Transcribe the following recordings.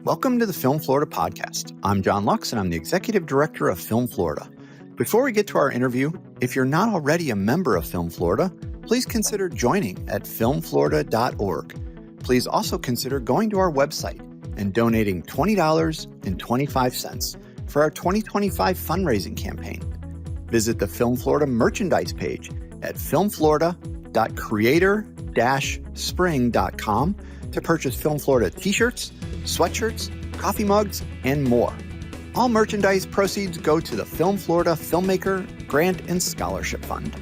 Welcome to the Film Florida podcast. I'm John Lux, and I'm the Executive Director of Film Florida. Before we get to our interview, if you're not already a member of Film Florida, please consider joining at filmflorida.org. Please also consider going to our website and donating $20.25 for our 2025 fundraising campaign. Visit the Film Florida merchandise page at filmflorida.creator-spring.com to purchase Film Florida t-shirts, sweatshirts, coffee mugs, and more. All merchandise proceeds go to the Film Florida Filmmaker Grant and Scholarship Fund.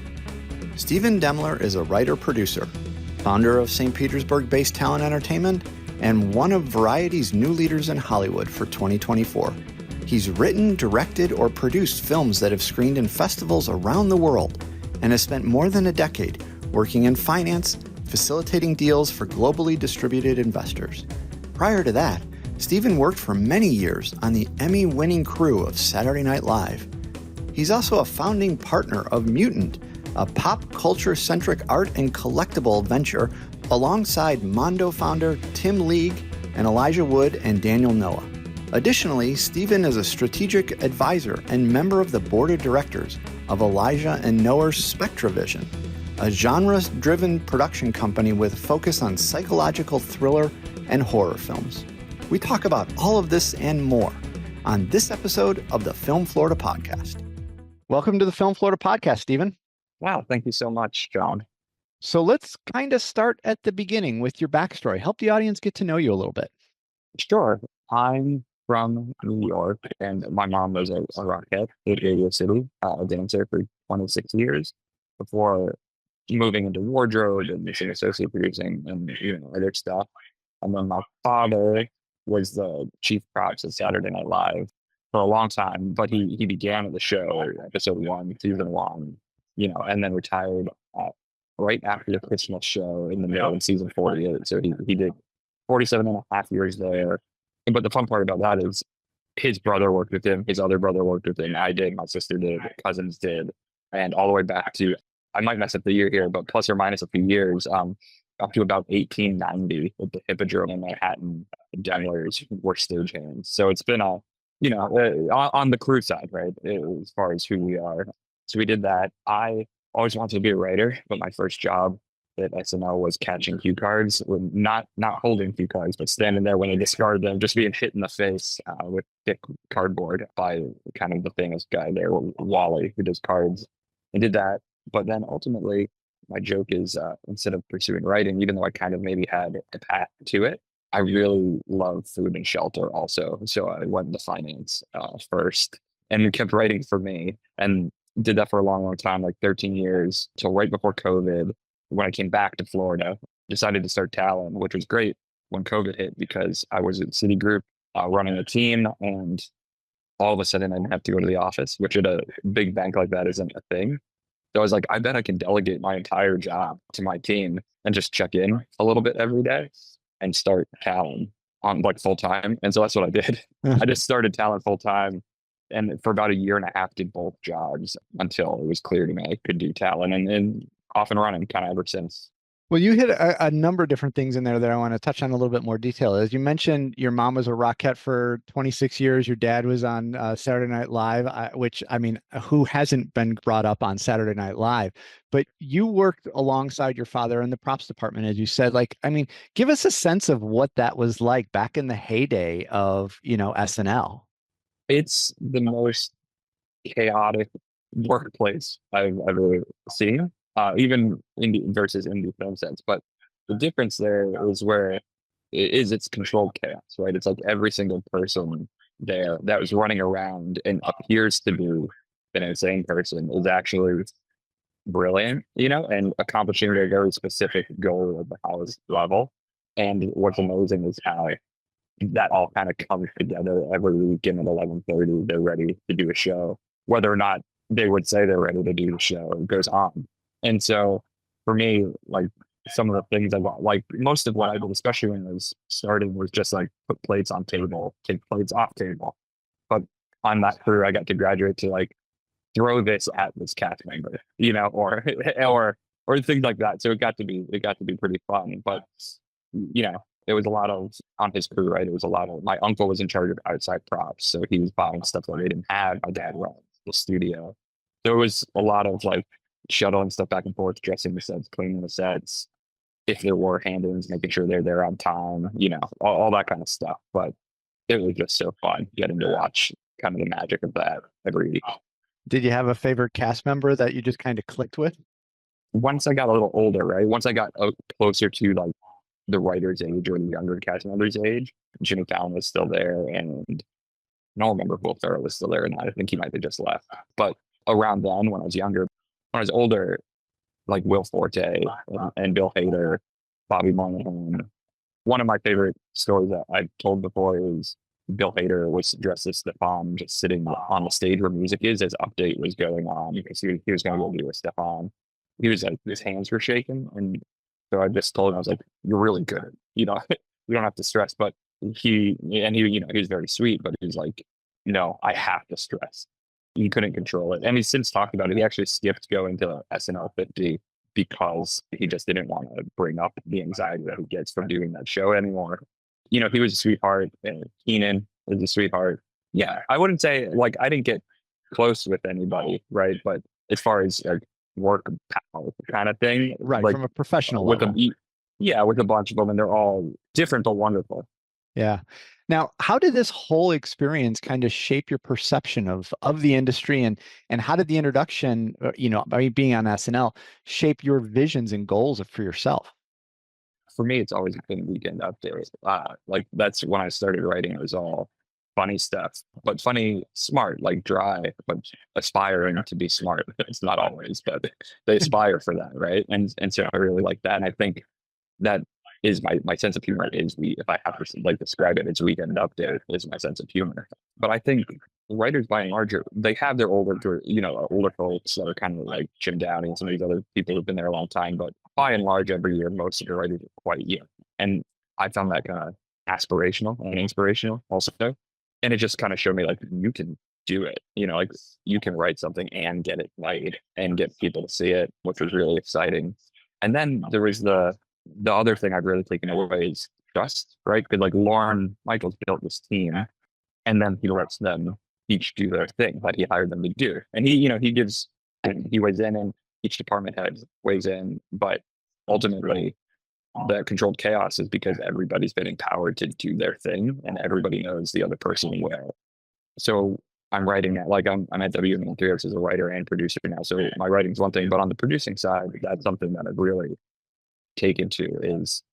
Stephen Demmler is a writer-producer, founder of St. Petersburg-based Talon Entertainment, and one of Variety's new leaders in Hollywood for 2024. He's written, directed, or produced films that have screened in festivals around the world and has spent more than a decade working in finance, facilitating deals for globally distributed investors. Prior to that, Stephen worked for many years on the Emmy-winning crew of Saturday Night Live. He's also a founding partner of MUTANT, a pop culture-centric art and collectible venture alongside Mondo founder Tim League and Elijah Wood and Daniel Noah. Additionally, Stephen is a strategic advisor and member of the board of directors of Elijah and Noah's SpectreVision, a genre-driven production company with a focus on psychological thriller and horror films. We talk about all of this and more on this episode of the Film Florida podcast. Welcome to the Film Florida podcast, Stephen. Wow, thank you so much, John. So let's kind of start at the beginning with your backstory. Help the audience get to know you a little bit. Sure. I'm from New York, and my mom was a rockhead in Radio City, a dancer for 26 years before moving into wardrobe and associate producing and other stuff. And then my father was the chief props at Saturday Night Live for a long time, but he began at the show, episode 1, season 1, and then retired right after the Christmas show in the middle of season 48. So he did 47 and a half years there. But the fun part about that is his brother worked with him, his other brother worked with him, I did, my sister did, cousins did, and all the way back to, I might mess up the year here, but plus or minus a few years, up to about 1890 with the Hippodrome in Manhattan, Demmlers were stagehands. So it's been on the crew side, right, as far as who we are. So we did that. I always wanted to be a writer, but my first job at SNL was catching cue cards, not holding cue cards, but standing there when they discard them, just being hit in the face with thick cardboard by kind of the famous guy there, Wally, who does cards, and did that. But then ultimately, my joke is instead of pursuing writing, even though I kind of maybe had a path to it, I really love food and shelter also. So I went into finance first and kept writing for me and did that for a long, long time, like 13 years, till right before COVID. When I came back to Florida, decided to start Talon, which was great when COVID hit because I was at Citigroup running a team, and all of a sudden I didn't have to go to the office, which at a big bank like that isn't a thing. So I was like, I bet I can delegate my entire job to my team and just check in a little bit every day and start Talon on like full time. And so that's what I did. I just started Talon full time, and for about a year and a half did both jobs until it was clear to me I could do Talon, and off and running kind of ever since. Well, you hit a number of different things in there that I want to touch on a little bit more detail. As you mentioned, your mom was a rockette for 26 years. Your dad was on Saturday Night Live, which, I mean, who hasn't been brought up on Saturday Night Live? But you worked alongside your father in the props department, as you said. Like, I mean, give us a sense of what that was like back in the heyday of, SNL. It's the most chaotic workplace I've ever seen. Even indie versus indie film sets. But the difference there is where it's controlled chaos, right? It's like every single person there that was running around and appears to be an insane person is actually brilliant, and accomplishing a very specific goal at the highest level. And what's amazing is how that all kind of comes together every weekend at 11:30. They're ready to do a show, whether or not they would say they're ready to do the show. It goes on. And so for me, like some of the things I got, like most of what I did, especially when I was starting, was just like put plates on table, take plates off table. But on that crew, I got to graduate to like throw this at this cast member, or things like that. So it got to be pretty fun. But it was a lot of on his crew, right? It was a lot of my uncle was in charge of outside props, so he was buying stuff that they didn't have. My dad ran the studio, so it was a lot of like shuttling stuff back and forth, dressing the sets, cleaning the sets. If there were hand-ins, making sure they're there on time, all that kind of stuff. But it was just so fun getting to watch kind of the magic of that every week. Did you have a favorite cast member that you just kind of clicked with? Once I got a little older, right? Once I got closer to like the writer's age or the younger cast member's age, Jimmy Fallon was still there, and I don't remember if Will Ferrell was still there or not. I think he might have just left. But around then, when I was younger, when I was older, like Will Forte and Bill Hader, Bobby Moynihan. One of my favorite stories that I've told before is Bill Hader was dressed as Stefan, just sitting on the stage where music is as Update was going on, because he was going to go do a Stefan. He was like, his hands were shaking, and so I just told him, I was like, "You're really good. You don't have to stress." But he was very sweet, but he was like, "No, I have to stress." He couldn't control it, and he's since talked about it. He actually skipped going to SNL 50 because he just didn't want to bring up the anxiety that he gets from doing that show anymore. He was a sweetheart, and Keenan was a sweetheart. Yeah, I wouldn't say like I didn't get close with anybody, right? But as far as like work pal kind of thing, Right, like from a professional with level. with a bunch of them, and they're all different but wonderful. Yeah. Now, how did this whole experience kind of shape your perception of the industry, and how did the introduction, by being on SNL, shape your visions and goals for yourself? For me, it's always been Weekend Update. Like that's when I started writing. It was all funny stuff, but funny, smart, like dry, but aspiring to be smart. It's not always, but they aspire for that, right? And so I really like that, and I think that is my sense of humor. Is if I have to like describe it, it's Weekend Update is my sense of humor. But I think writers by and large, they have their older folks that are kind of like Jim Downey and some of these other people who've been there a long time. But by and large, every year, most of the writers are quite young. And I found that kind of aspirational and inspirational also. And it just kind of showed me like you can do it, like you can write something and get it made and get people to see it, which was really exciting. And then there was the other thing I've really taken away is trust, right? Because like Lorne Michaels built this team, and then he lets them each do their thing that he hired them to do. And he weighs in, and each department head weighs in, but ultimately the controlled chaos is because everybody's been empowered to do their thing, and everybody knows the other person well. So I'm writing that, like I'm at WM3X as a writer and producer now. So my writing's one thing, but on the producing side, that's something that I've really taken to is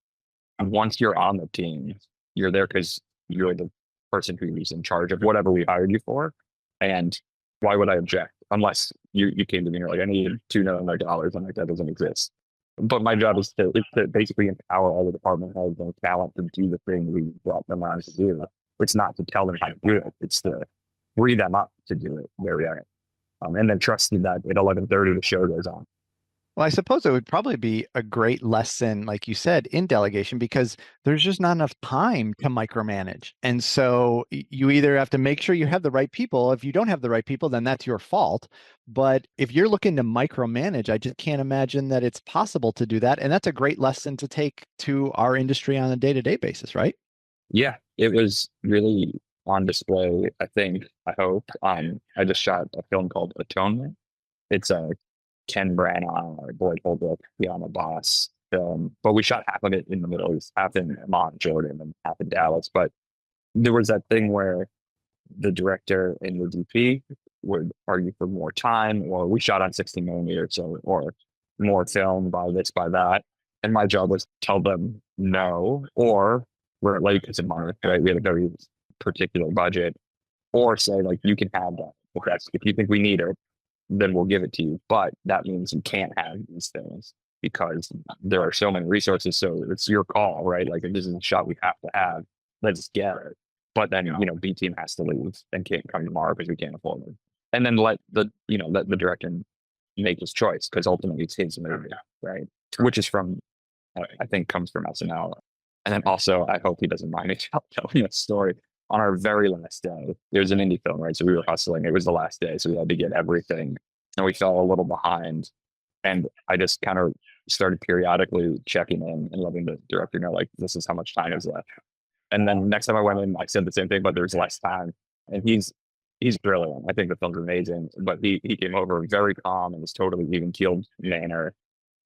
once you're on the team, you're there because you're the person who's in charge of whatever we hired you for. And why would I object? Unless you came to me and you're like, I need $2 million. I'm like, that doesn't exist. But my job is to basically empower all the department heads and talent to do the thing we brought them on to do. It's not to tell them how to do it. It's to free them up to do it very young. And then trusting that at 11:30 the show goes on. Well, I suppose it would probably be a great lesson, like you said, in delegation, because there's just not enough time to micromanage. And so you either have to make sure you have the right people. If you don't have the right people, then that's your fault. But if you're looking to micromanage, I just can't imagine that it's possible to do that. And that's a great lesson to take to our industry on a day-to-day basis, right? Yeah, it was really on display, I think, I hope. I just shot a film called Atonement. It's a Ken Branagh, Boyd Holbrook, Piano Boss film, but we shot half of it in the Middle East, half in Amman, Jordan, and half in Dallas. But there was that thing where the director and the DP would argue for more time, or we shot on 60 millimeters, or more film by this, by that. And my job was to tell them no, or we're late because of money, right? We had a very particular budget, or say like, you can have that. If you think we need it, then we'll give it to you. But that means you can't have these things because there are so many resources. So it's your call, right? Like if this is a shot we have to have, let's get it. But then, B team has to leave and can't come tomorrow because we can't afford it. And then let the director make his choice because ultimately it's his movie, right? Which is from, I think comes from SNL. And then also, I hope he doesn't mind me telling a story. On our very last day, it was an indie film, right? So we were hustling. It was the last day, so we had to get everything, and we fell a little behind. And I just kind of started periodically checking in and letting the director know, like, this is how much time is left. And then next time I went in, I said the same thing, but there's less time. And he's brilliant. I think the film's amazing. But he came over very calm and was totally even keeled manner.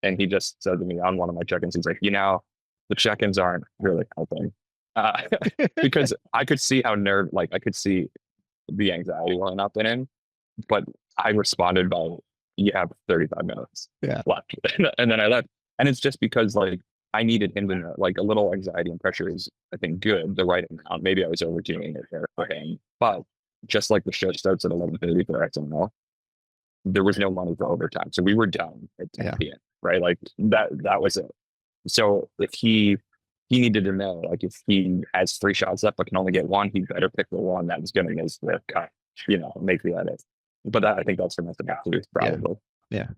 And he just said to me on one of my check-ins, he's like, the check-ins aren't really helping. Uh, because I could see how I could see the anxiety welling up in him. But I responded by, you have 35 minutes left. And then I left. And it's just because, like, I needed him to know, like, a little anxiety and pressure is, I think, good, the right amount. Maybe I was overdoing it there for him. But just like the show starts at 11:30 for XML, there was no money for overtime. So we were done at 10 p.m., right? Like, that was it. So if he needed to know, like, if he has 3 shots left but can only get 1, he better pick the one that was going to miss the cut, make the edit. But I think that's for Mr. Matthews, probably. Yeah.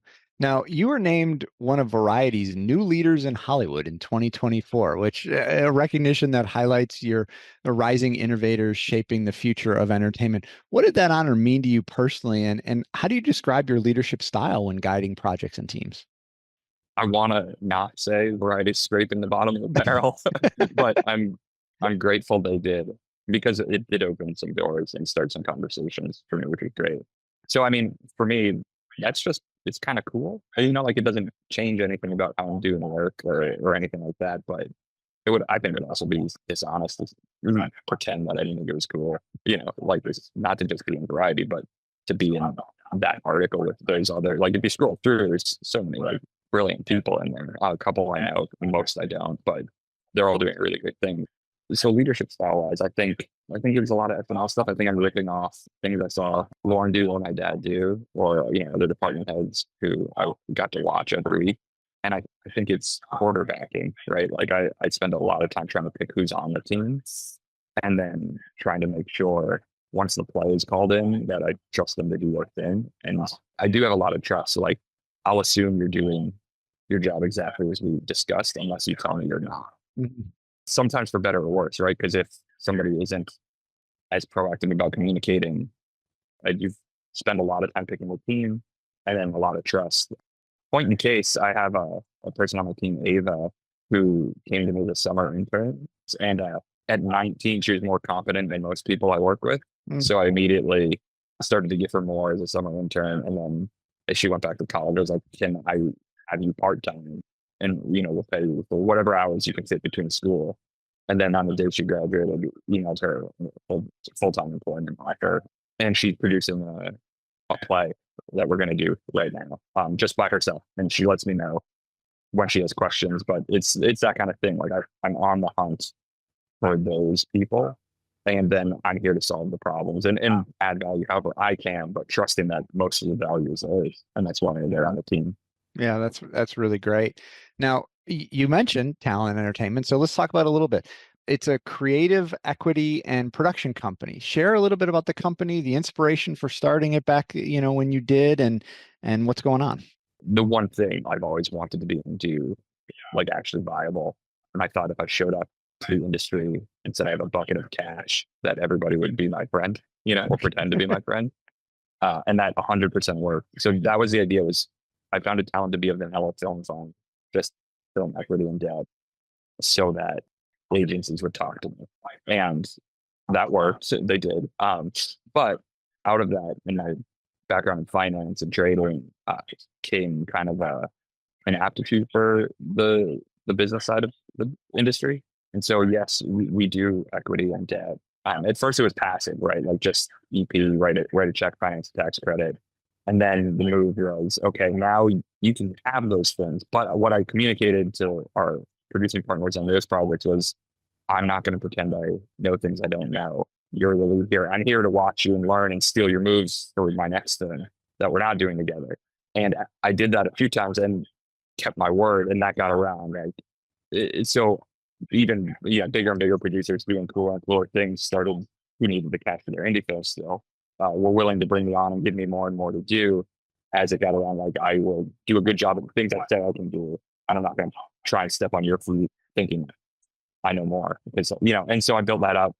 Now, you were named one of Variety's new leaders in Hollywood in 2024, which a recognition that highlights the rising innovators shaping the future of entertainment. What did that honor mean to you personally, and how do you describe your leadership style when guiding projects and teams? I want to not say Variety's scraping the bottom of the barrel, but I'm grateful they did, because it did open some doors and start some conversations for me, which was great. So, I mean, for me, it's kind of cool. Like, it doesn't change anything about how I'm doing work or anything like that, but I think it would also be dishonest to pretend that I didn't think it was cool, like this, not to just be in Variety, but to be in that article with those other, like, if you scroll through, there's so many, like, brilliant people in there. A couple I know, most I don't, but they're all doing really great things. So leadership style wise, I think there's a lot of FNL stuff. I think I'm ripping off things I saw Lauren do or my dad do, or the department heads who I got to watch every week. And I think it's quarterbacking, right? Like, I spend a lot of time trying to pick who's on the team, and then trying to make sure once the play is called in that I trust them to do their thing. And I do have a lot of trust. So, like, I'll assume you're doing your job exactly as we discussed, unless you tell me you're not. Mm-hmm. Sometimes for better or worse, right? Because if somebody isn't as proactive about communicating, you spend a lot of time picking a team and then a lot of trust. Point in case, I have a person on my team, Ava, who came to me this summer intern, and at 19, she was more confident than most people I work with. Mm-hmm. So I immediately started to give her more as a summer intern. And then as she went back to college, I was like, can I have you part-time? And, we'll pay you for whatever hours you can fit between school. And then on the day she graduated, emailed her full-time employment by her. And she's producing a play that we're going to do right now, just by herself. And she lets me know when she has questions, but it's that kind of thing. Like, I'm on the hunt for those people. And then I'm here to solve the problems and add value however I can, but trusting that most of the value is theirs. And that's why they're on the team. Yeah, that's really great. Now, you mentioned Talon Entertainment, so let's talk about it a little bit. It's a creative equity and production company. Share a little bit about the company, the inspiration for starting it back, when you did, and what's going on. The one thing I've always wanted to be able to do, like, actually viable. And I thought if I showed up to the industry and said I have a bucket of cash, that everybody would be my friend, or pretend to be my friend. And that 100% worked. So that was the idea. I founded Talon to be a vanilla film fund, just film equity and debt, so that agencies would talk to me. And that worked. They did. But out of that, in my background in finance and trading, came kind of an aptitude for the business side of the industry. And so, yes, we do equity and debt. At first, it was passive, right? Like, just EP, write a check, finance, tax credit. And then the move was, okay, now you can have those things. But what I communicated to our producing partners on this project was, I'm not going to pretend I know things I don't know. You're the lead here. I'm here to watch you and learn and steal your moves for my next thing that we're not doing together. And I did that a few times and kept my word, and that got around, right? So even bigger and bigger producers doing cooler and cooler things started, who needed the cash for their indie films still. Were willing to bring me on and give me more and more to do. As it got around, like, I will do a good job of the things I say I can do, and I'm not going to try and step on your feet thinking I know more. Because, and so I built that up.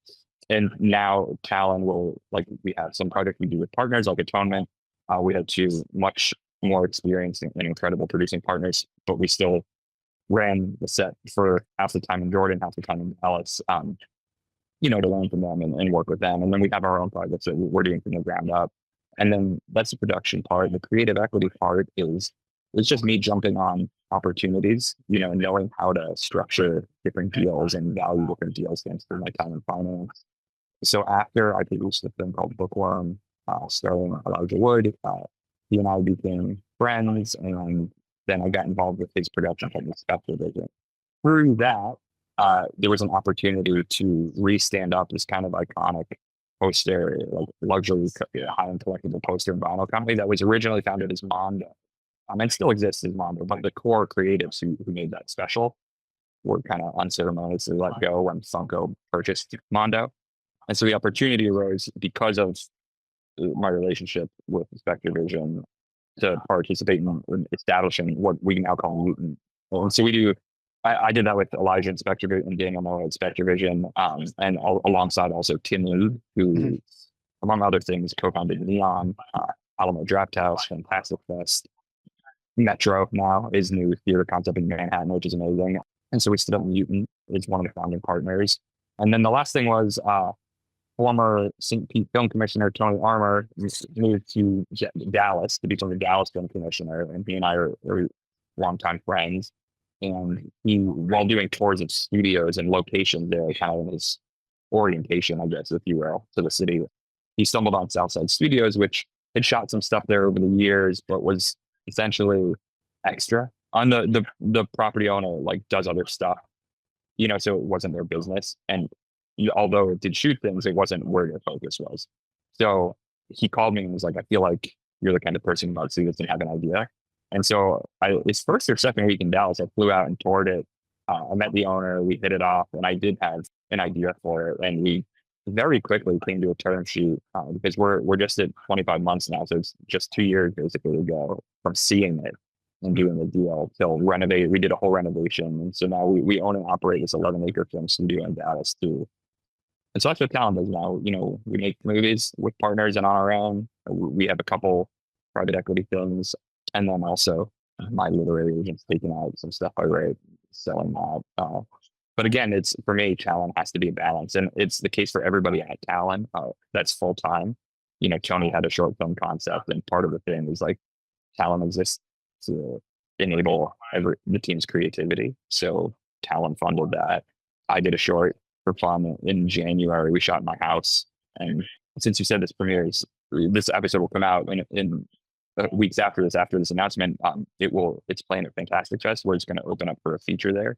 And now Talon will, like, we have some projects we do with partners like Atonement. We have 2 much more experienced and incredible producing partners, but we still ran the set for half the time in Jordan, half the time in Dallas, to learn from them and work with them. And then we have our own projects that we're doing from the ground up. And then that's the production part. The creative equity part is it's just me jumping on opportunities, knowing how to structure different deals and value different deals thanks to my time in finance. So after I produced a film called Bookworm, starring Elijah Wood, he and I became friends, and then I got involved with his production company, SpectreVision. Through that, there was an opportunity to re-stand up this kind of iconic poster, like luxury high-end collectible poster and vinyl company that was originally founded as Mondo, and still exists as Mondo. But the core creatives who made that special were kind of unceremoniously let go when Funko purchased Mondo. And so the opportunity arose because of my relationship with SpectreVision to participate in establishing what we now call MUTANT. And so I did that with Elijah and SpectreVision and Daniel Moore at SpectreVision, and alongside also Tim Liu, who, among other things, co-founded Neon, Alamo Draft House, Fantastic Fest, Metro now is new theater concept in Manhattan, which is amazing. And so we stood up MUTANT as one of the founding partners. And then the last thing was former St. Pete film commissioner Tony Armour moved to Dallas to become the Dallas film commissioner, and he and I are longtime friends. And he, while doing tours of studios and locations there, kind of in his orientation, I guess, if you will, to the city, he stumbled on Southside Studios, which had shot some stuff there over the years, but was essentially extra. On the property owner does other stuff, so it wasn't their business. And although it did shoot things, it wasn't where their focus was. So he called me and was like, I feel like you're the kind of person who might see this and have an idea. And so his first or second week in Dallas, I flew out and toured it. I met the owner, we hit it off, and I did have an idea for it. And we very quickly came to a term sheet because we're just at 25 months now. So it's just 2 years basically ago from seeing it and doing the deal till renovate. We did a whole renovation. And so now we own and operate this 11-acre film studio in Dallas too. And so that's what Talon does now. We make movies with partners and on our own. We have a couple private equity films. And then also my literary agent's taking out some stuff I write, selling that. But again, for me, Talon has to be a balance. And it's the case for everybody at Talon. That's full time. Tony had a short film concept, and part of the thing is Talon exists to enable the team's creativity. So Talon funded that. I did a short for fun in January. We shot in my house. And since you said this episode will come out in weeks after this announcement, it's playing at Fantastic Fest, where it's going to open up for a feature there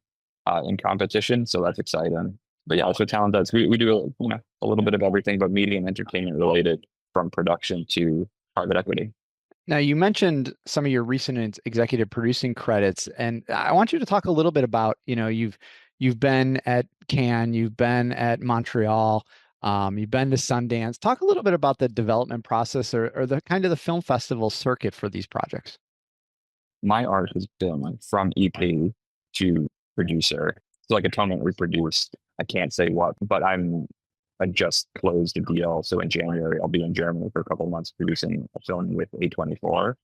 in competition. So that's exciting. But yeah, that's what Talon does. We do a little bit of everything, but media and entertainment related, from production to private equity. Now, you mentioned some of your recent executive producing credits, and I want you to talk a little bit about, you've been at Cannes, you've been at Montreal, you've been to Sundance. Talk a little bit about the development process or the kind of the film festival circuit for these projects. My art has been from EP to producer. So Atonement we produced, I can't say what, but I just closed a deal. So in January, I'll be in Germany for a couple of months producing a film with A24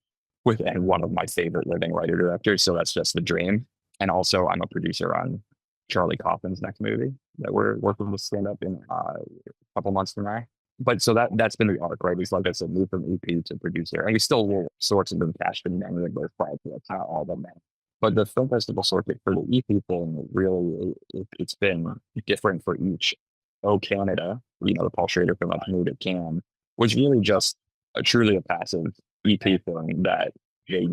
and one of my favorite living writer directors. So that's just the dream. And also I'm a producer on Charlie Kaufman's next movie that we're working to stand up in a couple months from now. But so that's been the arc, right? It's like I said, move from EP to producer. And we still will source and been cashed in many of those projects. That's not all of them. But the film festival circuit for the EP thing, really, it's been different for each. Oh, Canada, the Paul Schrader film I moved at Cannes, was really just truly a passive EP thing that they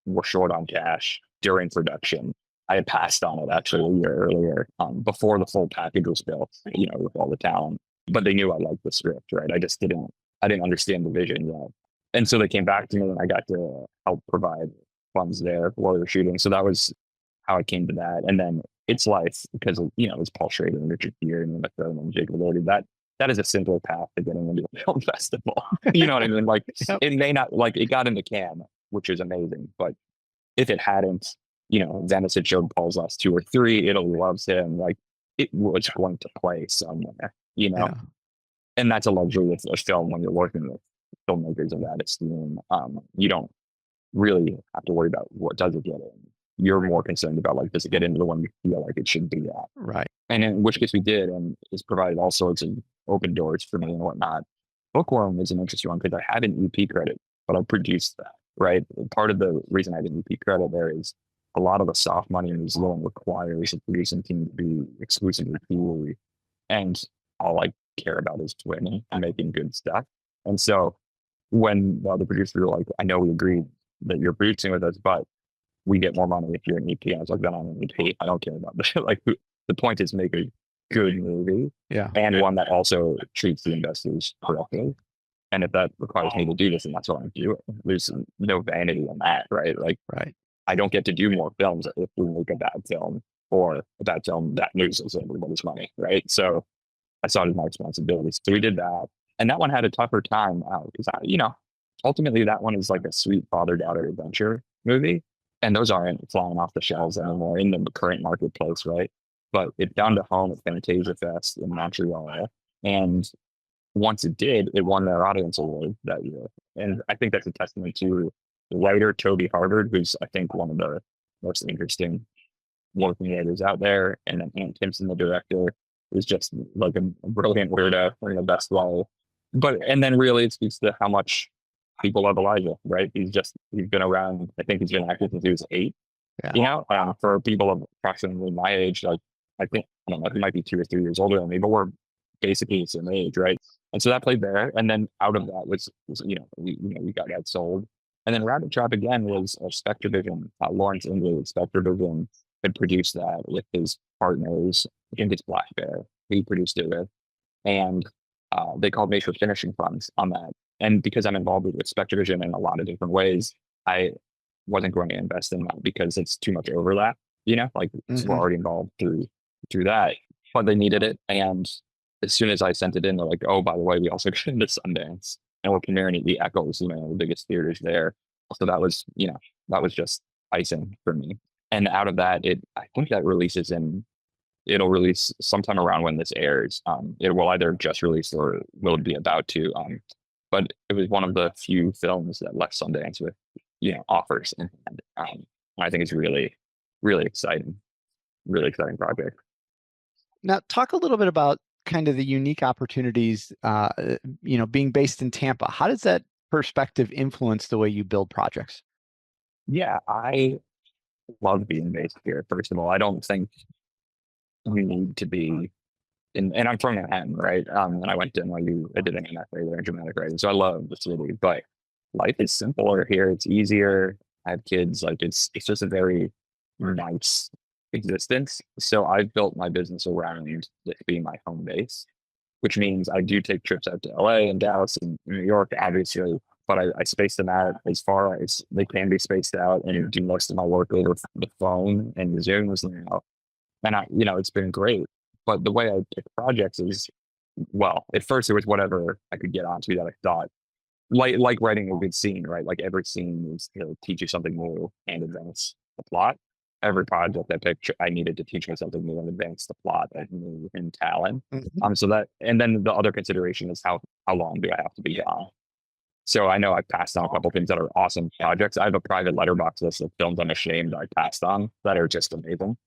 were short on cash during production. I had passed on it actually a year earlier, before the full package was built, with all the talent. But they knew I liked the script, right? I didn't understand the vision yet. And so they came back to me, and I got to help provide funds there while they were shooting. So that was how I came to that. And then It's Life, because it's Paul Schrader and Richard Gere and Thurman and Jacob Elordi. That is a simpler path to getting into a film festival. You know what I mean? It may not, it got into Cannes, which is amazing. But if it hadn't, Venice had showed Paul's last 2 or 3, Italy loves him. It was going to play somewhere, Yeah. And that's a luxury with a film when you're working with filmmakers of that esteem. really have to worry about what does it get in. You're more concerned about like, does it get into the one you feel like it should be at? Right. And in which case we did, and it's provided all sorts of open doors for me and whatnot. Bookworm is an interesting one because I had an EP credit, but I produced that, right? Part of the reason I had an EP credit there is a lot of the soft money in New Zealand requires a producing team to be exclusively Kiwi. And all I care about is winning and making good stuff. And so when the other producers were like, I know we agreed that you're producing with us, but we get more money if you're an EP. I was like, then I'm an EP. I don't care about this. Like, the point is make a good movie, Yeah. and one that also treats the investors correctly. And if that requires me to do this, and that's what I'm doing, there's no vanity in that, right? Like, Right. I don't get to do more films if we make a bad film, or a bad film that loses everybody's money, right? So I saw it as my responsibility. So we did that. And that one had a tougher time out because, ultimately that one is like a sweet father-daughter adventure movie. And those aren't flying off the shelves anymore in the current marketplace, right? But it found a home at Fantasia Fest in Montreal. And once it did, it won their audience award that year. And I think that's a testament to the writer, Toby Harvard, who's, I think, one of the most interesting working writers out there. And then Ant Timpson, the director, is just like a brilliant weirdo in the best way. And then really it speaks to how much people love Elijah, right? He's been around, I think he's been active since he was 8. Yeah. For people of approximately my age, like, I think, I don't know, he might be 2 or 3 years older than me, but we're basically the same age, right? And so that played there. And then out of that was we got sold. And then Rabbit Trap again was a SpectreVision. Lawrence Ingley with SpectreVision had produced that with his partners. I think it's Black Bear. He produced it with. And they called me for finishing funds on that. And because I'm involved with SpectreVision in a lot of different ways, I wasn't going to invest in that because it's too much overlap, like we're already involved through that, but they needed it. And as soon as I sent it in, they're like, oh, by the way, we also got into Sundance and we're premiering at the Echoes, the biggest theaters there. So that was just icing for me. And out of that, I think that it'll release sometime around when this airs. It will either just release or will be about to. But it was one of the few films that left Sundance with, offers in hand. I think it's really, really exciting project. Now, talk a little bit about kind of the unique opportunities, being based in Tampa. How does that perspective influence the way you build projects? Yeah, I love being based here. First of all, I don't think you need to be and I'm from Manhattan, right? And I went to NYU. I did an MFA there in dramatic writing, so I love the city. But life is simpler here. It's easier. I have kids. Like it's just a very nice existence. So I've built my business around it being my home base, which means I do take trips out to LA and Dallas and New York, obviously. But I space them out as far as they can be spaced out, and do most of my work over the phone and Zooms now. And it's been great. But the way I pick projects is, well, at first it was whatever I could get onto that I thought, like writing a good scene, right? Like every scene is to teach you something new and advance the plot. Every project I picked, I needed to teach me something new and advance the plot in Talon. So that, and then the other consideration is how long do I have to be on? So I know I've passed on a couple things that are awesome projects. I have a private letterbox list of films I'm ashamed I passed on that are just amazing.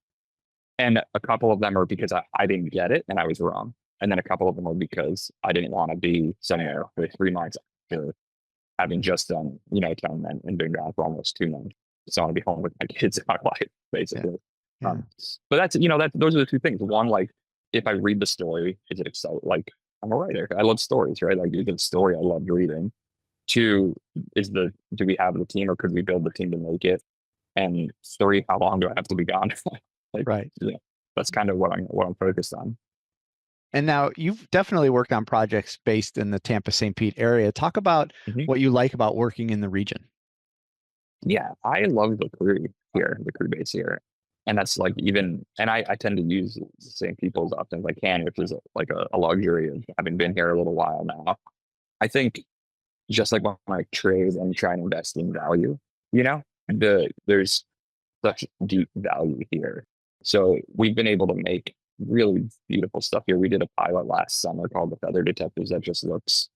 And a couple of them are because I didn't get it and I was wrong. And then a couple of them are because I didn't want to be somewhere for 3 months after having just done, Talon and been gone for almost 2 months. So I want to be home with my kids in my life, basically. Yeah. But that's, those are the two things. One, like, if I read the story, is it exciting? Like, I'm a writer. I love stories, right? Like, is it a story I love reading? 2, do we have the team or could we build the team to make it? And 3, how long do I have to be gone? Right. Yeah, that's kind of what I'm focused on. And now you've definitely worked on projects based in the Tampa St. Pete area. Talk about what you like about working in the region. Yeah, I love the crew here, the crew base here. And that's like and I tend to use the same people as often as I can, which is like a luxury of having been here a little while now. I think just like when I trade and try and invest in value, there's such deep value here. So we've been able to make really beautiful stuff here. We did a pilot last summer called The Feather Detectives that just looks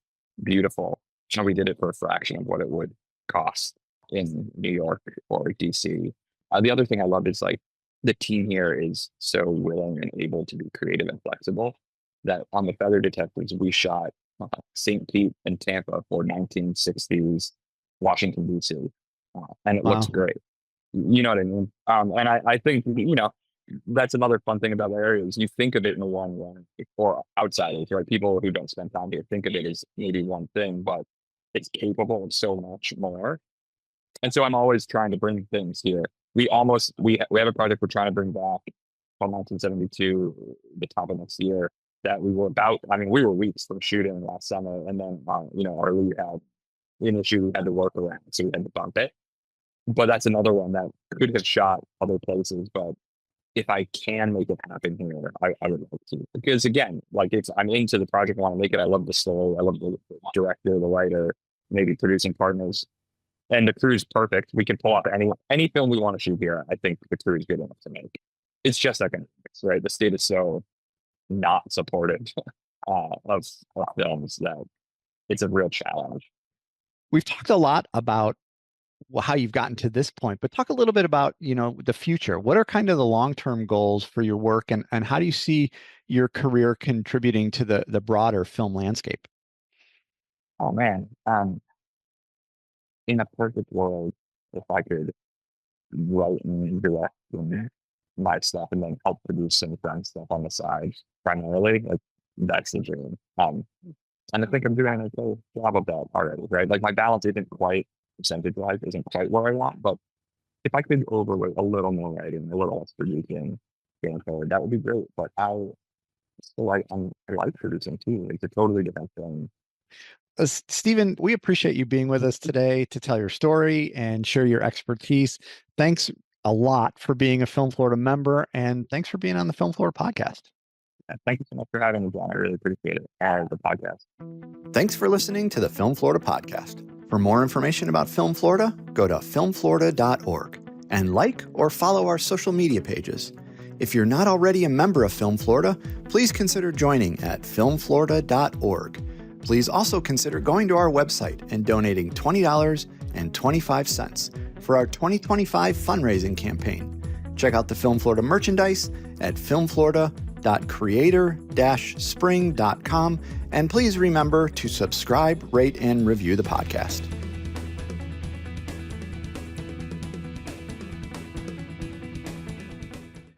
beautiful. And we did it for a fraction of what it would cost in New York or DC. The other thing I love is like the team here is so willing and able to be creative and flexible that on the Feather Detectives, we shot St. Pete and Tampa for 1960s Washington, D.C. And it looks Wow. great. You know what I mean? And I think, that's another fun thing about the area is you think of it in one way, or outsiders, right? People who don't spend time here think of it as maybe one thing, but it's capable of so much more. And so I'm always trying to bring things here. We have a project we're trying to bring back from 1972, the top of next year, that we were weeks from shooting last summer, and then our lead had an issue we had to work around, so we had to bump it. But that's another one that could have shot other places, but if I can make it happen here, I would like to. Because again, like I'm into the project, I want to make it. I love the story, I love the director, the writer, maybe producing partners. And the crew's perfect. We can pull off any film we want to shoot here. I think the crew is good enough to make. It's just economics, right? The state is so not supportive of films that it's a real challenge. We've talked a lot about how you've gotten to this point, but talk a little bit about, the future. What are kind of the long-term goals for your work, and how do you see your career contributing to the broader film landscape? Oh man. In a perfect world, if I could write and direct my stuff and then help produce some friend stuff on the side primarily, like that's the dream. And I think I'm doing a good job of that already, right? Like my balance isn't quite percentage-wise, isn't quite where I want, but if I could overweight a little more writing, a little less producing going forward, that would be great. But I like producing too. It's a totally different thing. Stephen, we appreciate you being with us today to tell your story and share your expertise. Thanks a lot for being a Film Florida member, and thanks for being on the Film Florida podcast. Thank you so much for having me, John. I really appreciate it. And the podcast. Thanks for listening to the Film Florida podcast. For more information about Film Florida, go to filmflorida.org and like or follow our social media pages. If you're not already a member of Film Florida, please consider joining at filmflorida.org. Please also consider going to our website and donating $20.25 for our 2025 fundraising campaign. Check out the Film Florida merchandise at filmflorida.creator-spring.com, and please remember to subscribe, rate, and review the podcast.